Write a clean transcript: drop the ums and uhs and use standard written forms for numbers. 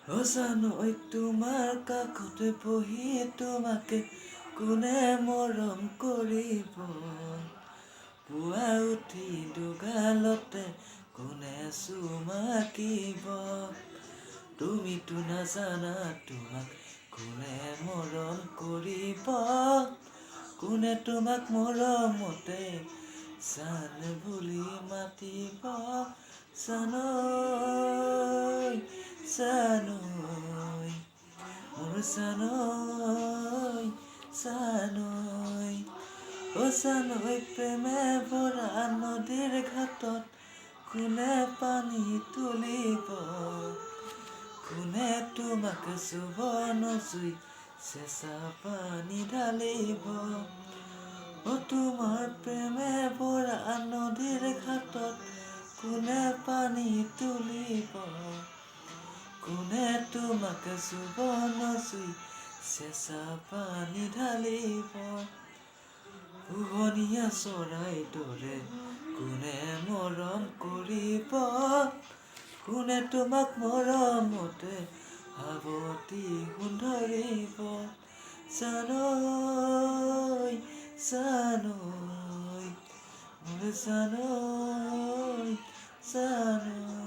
জানৈ তোমাৰ কাষতে বহি তোমাকে কোনে মৰম কৰিব পুৱা উঠি দুগালতে কোনে চুমাকিব তুমিতো নাজানা তোমাক কোনে মৰম কৰিব কোনে তোমাক মৰমতে জান বুলি মাতিব জানৈ জানৈ মোৰ জানৈ জানৈ জানৈ প্ৰেমে ভৰা নদীৰ ঘাটত কোনে পানী তুলিব কোনে তোমাক চুব নজুই চেঁচা পানী ঢালিব তোমাৰ প্ৰেমে ভৰা নদীৰ ঘাটত কোনে পানী তুলিব কোনে তোমাক চুব নজুই চেঁচা পানী ঢালিব পোহনীয়া চৰাই দৰে কোনে মৰম কৰিব কোনে তোমাক মৰমতে সাৱটি ধৰিব জানৈ জানৈ মোৰ জানৈ জানৈ